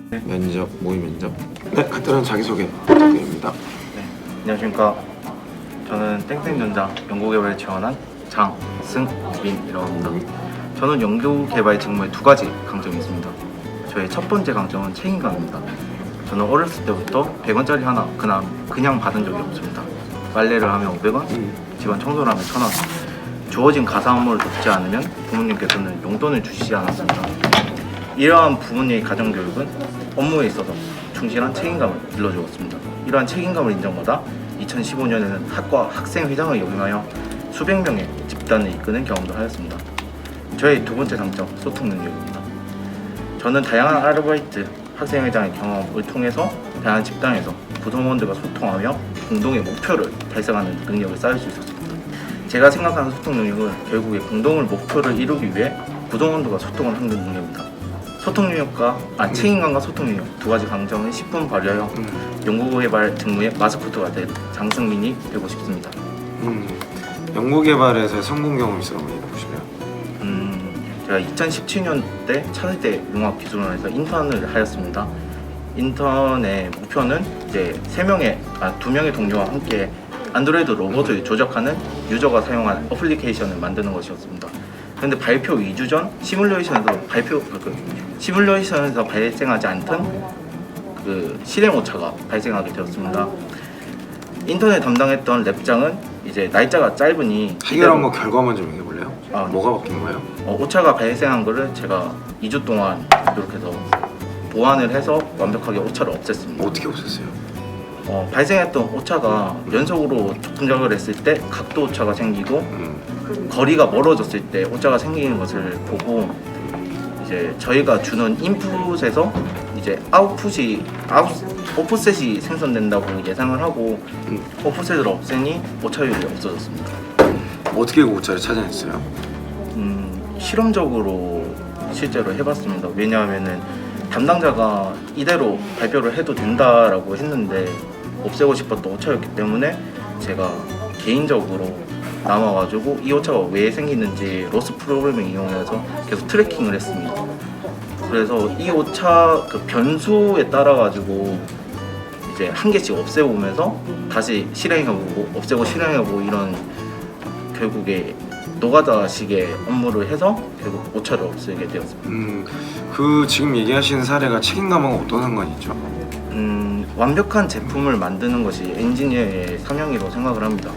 면접, 모의 면접. 네, 간단한 자기소개 부탁드립니다. 네, 안녕하십니까. 저는 땡땡전자 연구개발에 지원한 장승민이라고 합니다. 저는 연구개발 직무에 두 가지 강점이 있습니다. 저의 첫 번째 강점은 책임감입니다. 저는 어렸을 때부터 100원짜리 하나 그냥 받은 적이 없습니다. 빨래를 하면 500원, 집안 청소를 하면 1000원. 주어진 가사 업무를 돕지 않으면 부모님께서는 용돈을 주시지 않았습니다. 이러한 부모님의 가정교육은 업무에 있어서 충실한 책임감을 길러주었습니다. 이러한 책임감을 인정받아 2015년에는 학과 학생회장을 역임하여 수백 명의 집단을 이끄는 경험도 하였습니다. 저의 두 번째 장점, 소통 능력입니다. 저는 다양한 아르바이트, 학생회장의 경험을 통해서 다양한 집단에서 구성원들과 소통하며 공동의 목표를 달성하는 능력을 쌓을 수 있었습니다. 제가 생각하는 소통 능력은 결국에 공동의 목표를 이루기 위해 구성원들과 소통을 하는 능력입니다. 소통 능력과 책임감과 소통 능력 두 가지 강점을 10분 발휘하여 연구개발 직무의 마스코트가 된 장승민이 되고 싶습니다. 연구개발에서의 성공 경험 있어 보시면? 제가 2017년 때 차세대 융합기술원에서 인턴을 하였습니다. 인턴의 목표는 이제 2명의 동료와 함께 안드로이드 로봇을 조작하는 유저가 사용한 어플리케이션을 만드는 것이었습니다. 그런데 발표 2주 전 시뮬레이션에서 발생하지 않던 실행 오차가 발생하게 되었습니다. 인턴을 담당했던 랩장은 이제 날짜가 짧으니 해결한 거 결과만 좀 얘기해볼래요? 뭐가 바뀐 거예요? 오차가 발생한 거를 제가 2주 동안 이렇게 해서 보완을 해서 완벽하게 오차를 없앴습니다. 어떻게 없앴어요? 발생했던 오차가 연속으로 조작을 했을 때 각도 오차가 생기고 거리가 멀어졌을 때 오차가 생기는 것을 보고 이제 저희가 주는 인풋에서 이제 오프셋이 생성된다고 예상을 하고 오프셋을 없애니 오차율이 없어졌습니다. 어떻게 그 오차를 찾아냈어요? 실험적으로 실제로 해봤습니다. 왜냐하면은 담당자가 이대로 발표를 해도 된다라고 했는데 없애고 싶었던 오차였기 때문에 제가 개인적으로 남아가지고 이 오차가 왜 생기는지 로스 프로그래밍 이용해서 계속 트래킹을 했습니다. 그래서 이 오차 변수에 따라 가지고 이제 한 개씩 없애보면서 다시 실행해보고 없애고 실행해보고 이런 결국에 노가다식의 업무를 해서 결국 오차를 없애게 되었습니다. 그 지금 얘기하시는 사례가 책임감하고 어떤 상관이 있죠? 완벽한 제품을 만드는 것이 엔지니어의 사명이라고 생각을 합니다.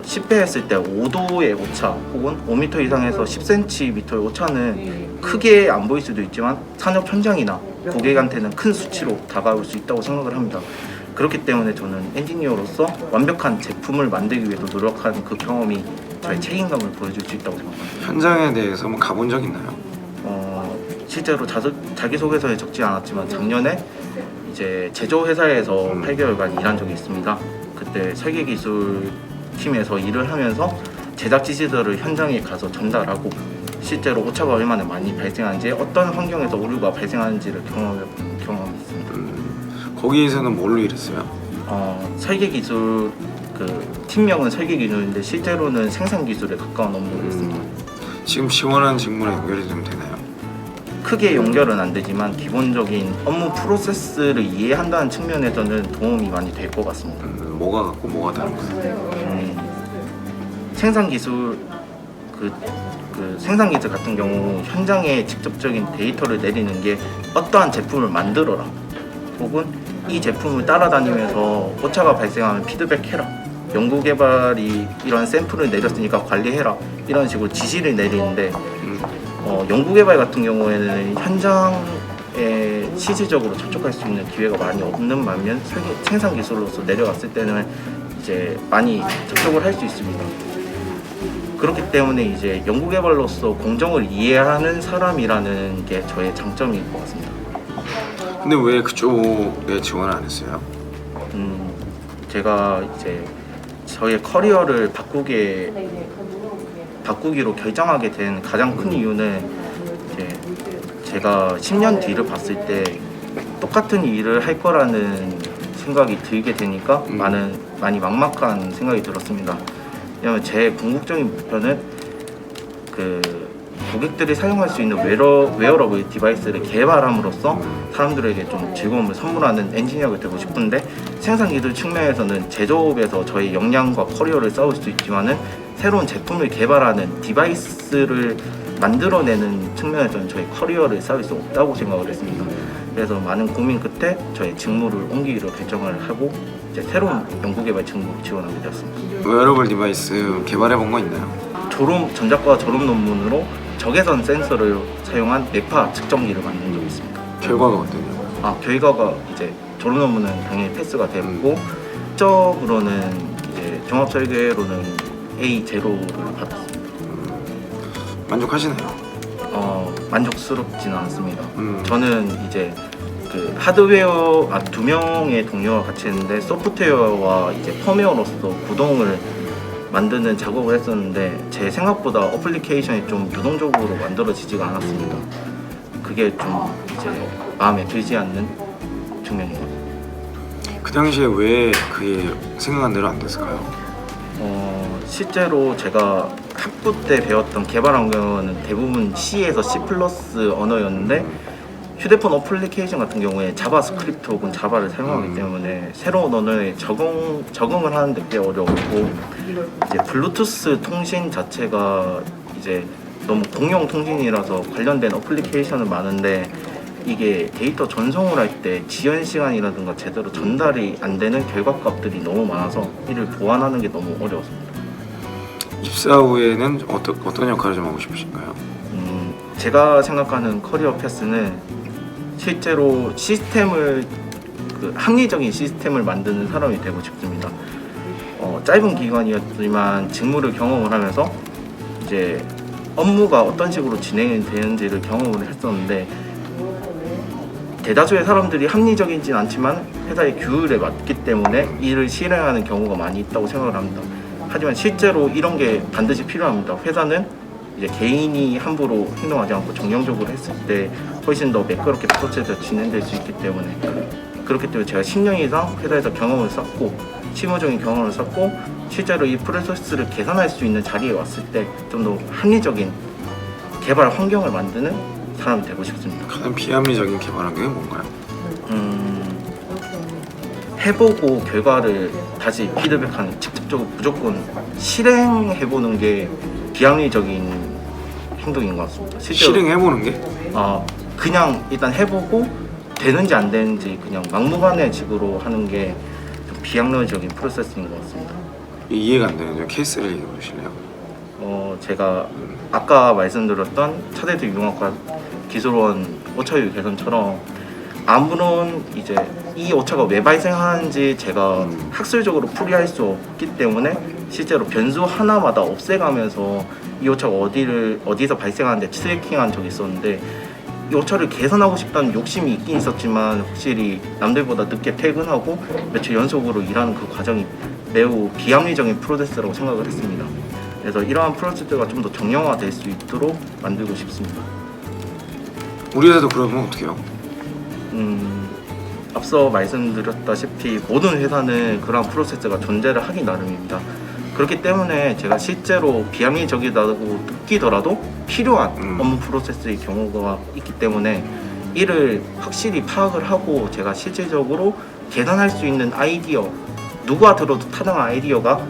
10배 했을 때 5도의 오차 혹은 5m 이상에서 10cm의 오차는 크게 안 보일 수도 있지만 산업 현장이나 고객한테는 큰 수치로 다가올 수 있다고 생각을 합니다. 그렇기 때문에 저는 엔지니어로서 완벽한 제품을 만들기 위해서 노력하는 그 경험이 저의 책임감을 보여줄 수 있다고 생각합니다. 현장에 대해서 뭐 가본 적 있나요? 실제로 자기소개서에 적지 않았지만 작년에 이제 제조회사에서 8개월간 일한 적이 있습니다. 그때 설계기술팀에서 일을 하면서 제작 지시서를 현장에 가서 전달하고 실제로 오차가 얼마나 많이 발생하는지 어떤 환경에서 오류가 발생하는지를 경험이 있습니다. 거기에서는 뭘로 일했어요? 설계기술 팀명은 설계기술인데 실제로는 생산기술에 가까운 업무를 했습니다. 지금 지원하는 직무랑 연결이 좀 되나요? 크게 연결은 안 되지만 기본적인 업무 프로세스를 이해한다는 측면에서는 도움이 많이 될 것 같습니다. 뭐가 같고 뭐가 다른 거예요? 생산기술 생산기술 같은 경우 현장에 직접적인 데이터를 내리는 게 어떠한 제품을 만들어라 혹은 이 제품을 따라다니면서 오차가 발생하면 피드백해라, 연구개발이 이런 샘플을 내렸으니까 관리해라 이런 식으로 지시를 내리는데 연구개발 같은 경우에는 현장에 실질적으로 접촉할 수 있는 기회가 많이 없는 반면 생산기술로서 내려갔을 때는 이제 많이 접촉을 할 수 있습니다. 그렇기 때문에 이제 연구개발로서 공정을 이해하는 사람이라는 게 저의 장점인 것 같습니다. 근데 왜 그쪽에 지원을 안 했어요? 제가 이제 저의 커리어를 바꾸기로 결정하게 된 가장 큰 이유는 이제 제가 10년 뒤를 봤을 때 똑같은 일을 할 거라는 생각이 들게 되니까 많이 막막한 생각이 들었습니다. 왜냐면 제 궁극적인 목표는 고객들이 사용할 수 있는 웨어러블 디바이스를 개발함으로써 사람들에게 좀 즐거움을 선물하는 엔지니어가 되고 싶은데, 생산 기술 측면에서는 제조업에서 저희 역량과 커리어를 쌓을 수 있지만은 새로운 제품을 개발하는 디바이스를 만들어내는 측면에서는 저희 커리어를 쌓을 수 없다고 생각을 했습니다. 그래서 많은 고민 끝에 저희 직무를 옮기기로 결정을 하고 이제 새로운 연구개발 직무를 지원하게 되었습니다. 웨어러블 디바이스 개발해 본 거 있나요? 전작과 졸업 논문으로 적외선 센서를 사용한 뇌파 측정기를 만든 적이 있습니다. 결과가 어떠냐? 결과가 이제 졸업 논문은 당연히 패스가 됐고, 적으로는 이제 종합 설계로는 A0를 받았습니다. 만족하시나요? 만족스럽지는 않습니다. 저는 이제 그 하드웨어 2명의 동료와 같이 했는데 소프트웨어와 이제 펌웨어로서 구동을 만드는 작업을 했었는데 제 생각보다 어플리케이션이 좀 유동적으로 만들어지지가 않았습니다. 그게 좀 이제 마음에 들지 않는 측면입니다. 그 당시에 왜 그게 생각한 대로 안 됐을까요? 실제로 제가 학부 때 배웠던 개발 환경은 대부분 C에서 C+ 언어였는데, 휴대폰 어플리케이션 같은 경우에 자바스크립트 혹은 자바를 사용하기 때문에 새로운 언어에 적응을 하는데 꽤 어려웠고, 이제 블루투스 통신 자체가 이제 너무 공용 통신이라서 관련된 어플리케이션은 많은데, 이게 데이터 전송을 할 때 지연 시간이라든가 제대로 전달이 안 되는 결과값들이 너무 많아서 이를 보완하는 게 너무 어려웠습니다. 입사 후에는 어떤 역할을 좀 하고 싶으신가요? 제가 생각하는 커리어 패스는 실제로 시스템을 합리적인 시스템을 만드는 사람이 되고 싶습니다. 짧은 기간이었지만 직무를 경험을 하면서 이제 업무가 어떤 식으로 진행이 되는지를 경험을 했었는데, 대다수의 사람들이 합리적이진 않지만 회사의 규율에 맞기 때문에 이를 실행하는 경우가 많이 있다고 생각을 합니다. 하지만 실제로 이런 게 반드시 필요합니다. 회사는 이제 개인이 함부로 행동하지 않고 정량적으로 했을 때 훨씬 더 매끄럽게 프로세스가 진행될 수 있기 때문에, 그렇기 때문에 제가 10년 이상 회사에서 경험을 쌓고 실무적인 경험을 쌓고 실제로 이 프로세스를 개선할 수 있는 자리에 왔을 때 좀 더 합리적인 개발 환경을 만드는 사람이 되고 싶습니다. 가장 비합리적인 개발 환경이 뭔가요? 해보고 결과를 다시 피드백하는, 직접적으로 무조건 실행해보는 게 비합리적인 행동인 것 같습니다. 실제로 실행해보는 게? 그냥 일단 해보고 되는지 안 되는지 그냥 막무가내식으로 하는 게 좀 비합리적인 프로세스인 것 같습니다. 이해가 안 되는데 케이스를 얘기해 보실래요? 제가 아까 말씀드렸던 차대도 융합과 기술원 오차율 개선처럼 아무런 이제 이 오차가 왜 발생하는지 제가 학술적으로 풀이할 수 없기 때문에 실제로 변수 하나마다 없애가면서 이 오차가 어디서 발생하는데 트래킹한 적이 있었는데, 이 오차를 개선하고 싶다는 욕심이 있긴 있었지만 확실히 남들보다 늦게 퇴근하고 며칠 연속으로 일하는 그 과정이 매우 비합리적인 프로세스라고 생각을 했습니다. 그래서 이러한 프로세스가 좀 더 정형화될 수 있도록 만들고 싶습니다. 우리 회사도 그러면 어떡해요? 앞서 말씀드렸다시피 모든 회사는 그러한 프로세스가 존재를 하기 나름입니다. 그렇기 때문에 제가 실제로 비합리적이라고 느끼더라도 필요한 업무 프로세스의 경우가 있기 때문에 이를 확실히 파악을 하고 제가 실질적으로 개선할 수 있는 아이디어, 누가 들어도 타당한 아이디어가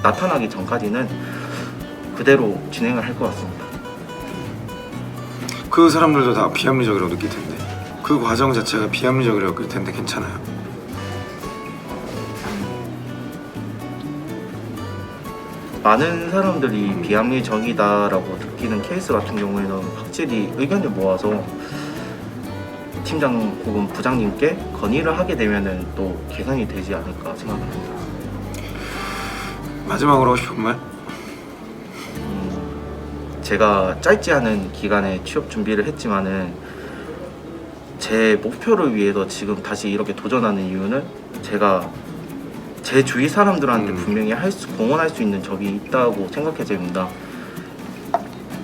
나타나기 전까지는 그대로 진행을 할 것 같습니다. 그 사람들도 다 비합리적이라고 느낄 텐데 그 과정 자체가 비합리적이라고 느낄 텐데 괜찮아요? 많은 사람들이 비합리적이다라고 느끼는 케이스 같은 경우에는 확실히 의견을 모아서 팀장 혹은 부장님께 건의를 하게 되면은 또 개선이 되지 않을까 생각합니다. 마지막으로 하고 싶은 말? 제가 짧지 않은 기간에 취업 준비를 했지만은 제 목표를 위해서 지금 다시 이렇게 도전하는 이유는 제가 제 주위 사람들한테 분명히 공헌할 수 있는 적이 있다고 생각해집니다.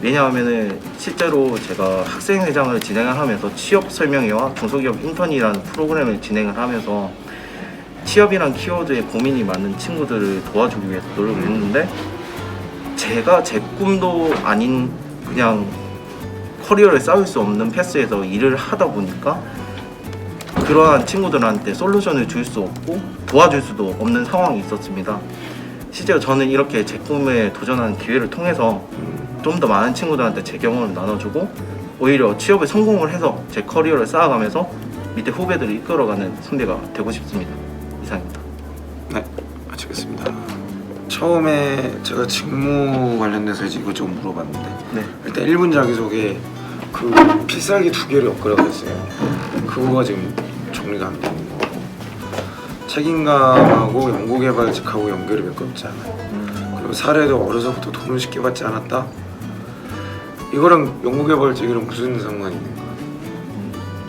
왜냐하면은 실제로 제가 학생회장을 진행을 하면서 취업 설명회와 중소기업 인턴이라는 프로그램을 진행을 하면서 취업이란 키워드에 고민이 많은 친구들을 도와주기 위해서 노력을 했는데, 제가 제 꿈도 아닌 그냥 커리어를 쌓을 수 없는 패스에서 일을 하다 보니까 그러한 친구들한테 솔루션을 줄 수 없고 도와줄 수도 없는 상황이 있었습니다. 실제로 저는 이렇게 제 꿈에 도전하는 기회를 통해서 좀 더 많은 친구들한테 제 경험을 나눠주고 오히려 취업에 성공을 해서 제 커리어를 쌓아가면서 밑에 후배들을 이끌어가는 선배가 되고 싶습니다. 이상입니다. 네, 마치겠습니다. 처음에 제가 직무 관련돼서 이제 이것저것 물어봤는데 네. 일단 1분 자기소개 그 필살기 2개를 엮으라고 했어요. 그거가 지금 정리가 안 되는 거고 책임감하고 연구개발직하고 연결이 메꿔있지 않아요. 그리고 사례도 어려서부터 돈을 쉽게 받지 않았다. 이거랑 연구개발직이랑 무슨 상관이 있는 거야?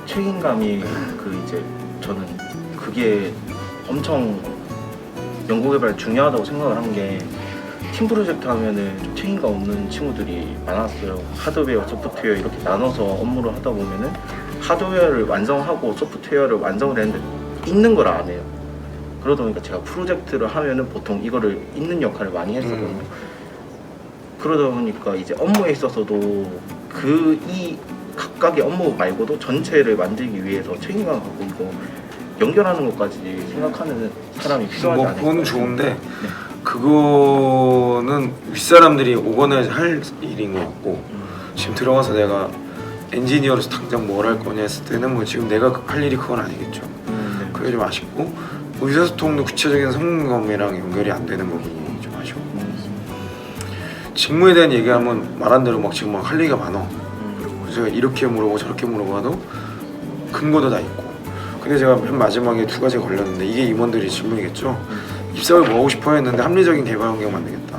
책임감이 그 이제 저는 그게 엄청 연구개발 중요하다고 생각을 한 게 팀 프로젝트 하면은 좀 책임감 없는 친구들이 많았어요. 하드웨어, 소프트웨어 이렇게 나눠서 업무를 하다 보면은 하드웨어를 완성하고 소프트웨어를 완성을 했는데 읽는 걸 안 해요. 그러다 보니까 제가 프로젝트를 하면은 보통 이거를 읽는 역할을 많이 했었거든요. 그러다 보니까 이제 업무에 있어서도 그 이 각각의 업무 말고도 전체를 만들기 위해서 책임감 갖고 이거 연결하는 것까지 생각하는 사람이 필요하지 않을까. 그건 좋은데 그거는 윗사람들이 오거나이즈 할 일인 것 같고 지금 들어가서 내가 엔지니어로서 당장 뭘 할 거냐 했을 때는 뭐 지금 내가 할 일이 그건 아니겠죠. 네. 그게 좀 아쉽고 의사소통도 구체적인 성공감이랑 연결이 안 되는 부분이 좀 아쉬워. 직무에 대한 얘기하면 말한 대로 막 지금 막 할 얘기가 많아. 그래서 제가 이렇게 물어보고 저렇게 물어봐도 근거도 다 있고. 근데 제가 맨 마지막에 2가지 걸렸는데 이게 임원들이 질문이겠죠. 입사를 뭐 하고 싶어 했는데 합리적인 개발 환경 만들겠다.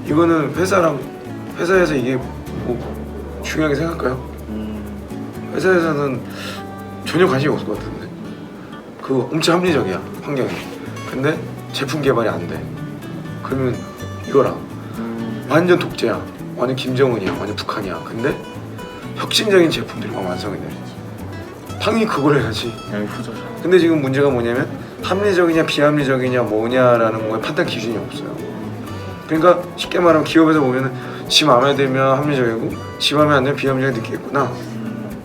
이거는 회사에서 이게 뭐 중요하게 생각할까요? 회사에서는 전혀 관심이 없을 것 같은데 그거 엄청 합리적이야 환경이. 근데 제품 개발이 안 돼. 그러면 이거랑 완전 독재야. 완전 김정은이야. 완전 북한이야. 근데 혁신적인 제품들이 막 완성이 돼. 당연히 그걸 해야지. 후조죠. 근데 지금 문제가 뭐냐면 합리적이냐 비합리적이냐 뭐냐라는 거에 판단 기준이 없어요. 그러니까 쉽게 말하면 기업에서 보면은 지 마음에 들면 합리적이고 지 마음에 안 들면 비합리적이 느끼겠구나.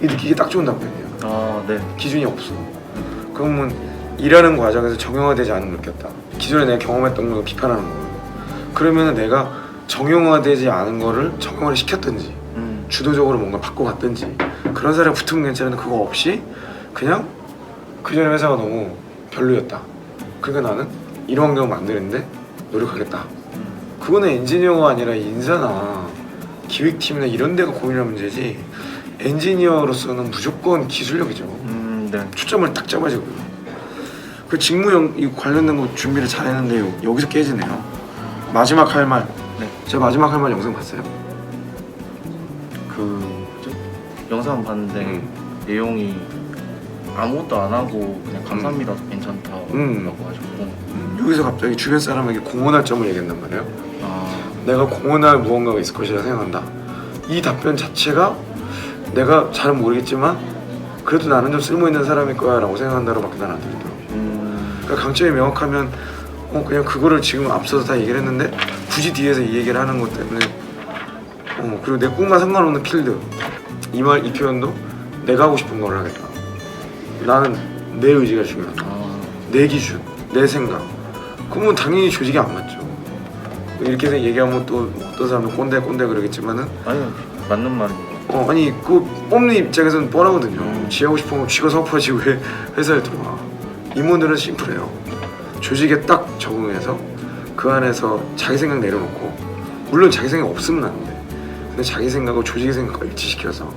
이 느끼기 딱 좋은 답변이야. 아, 네. 기준이 없어. 그러면 일하는 과정에서 정형화되지 않은 느꼈다. 기존에 내가 경험했던 걸 비판하는 거예요. 그러면은 내가 정형화되지 않은 거를 정형화를 시켰든지 주도적으로 뭔가 바꿔갔든지 그런 사람이 붙으면 괜찮은데 그거 없이 그냥 그 전에 회사가 너무 별로였다. 그러니까 나는 이런 환경을 만드는데 노력하겠다. 그거는 엔지니어가 아니라 인사나 기획팀이나 이런 데가 고민할 문제지 엔지니어로서는 무조건 기술력이죠. 네. 초점을 딱 잡아주고요. 그 직무형 이 관련된 거 준비를 잘 했는데 여기서 깨지네요. 마지막 할 말. 네. 제가 마지막 할 말 영상 봤어요. 그 뭐지? 영상 봤는데 내용이 아무것도 안 하고 그냥 감사합니다도 괜찮다고 하셨고 여기서 갑자기 주변 사람에게 공헌할 점을 얘기한단 말이에요. 내가 공헌할 무언가가 있을 것이라 생각한다. 이 답변 자체가 내가 잘 모르겠지만 그래도 나는 좀 쓸모있는 사람일 거야 라고 생각한다로 밖에 난 안 들리더라고요. 그러니까 강점이 명확하면 그냥 그거를 지금 앞서서 다 얘기를 했는데 굳이 뒤에서 이 얘기를 하는 것 때문에 그리고 내 꿈과 상관없는 필드 이 표현도 내가 하고 싶은 걸 하겠다. 나는 내 의지가 중요하다. 내 기준, 내 생각. 그러면 당연히 조직이 안 맞죠. 이렇게 얘기하면 또 어떤 사람은 꼰대 그러겠지만은 아니 맞는 말이에요. 아니 그 뽑는 입장에서는 뻔하거든요. 지 하고 싶으면 지가 사업하지 왜 회사에 들어와. 임원들은 심플해요. 조직에 딱 적응해서 그 안에서 자기 생각 내려놓고 물론 자기 생각 없으면 안 돼. 근데 자기 생각과 조직의 생각과 일치시켜서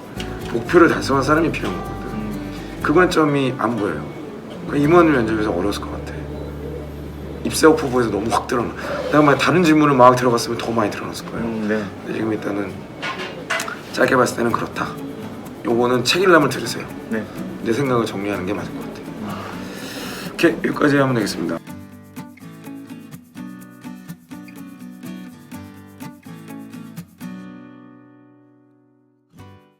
목표를 달성한 사람이 필요한 거거든. 그 관점이 안 보여요. 그러니까 임원 면접에서 어려웠을 것 같아. 입사 오퍼부에서 너무 확 드러나. 내가 만약 다른 질문을 막 들어갔으면 더 많이 드러났을 거예요. 네. 근데 지금 일단은 짧게 봤을 때는 그렇다. 요거는 책임감을 들으세요. 네. 내 생각을 정리하는 게 맞을 것 같아요. 오케이, 여기까지 하면 되겠습니다.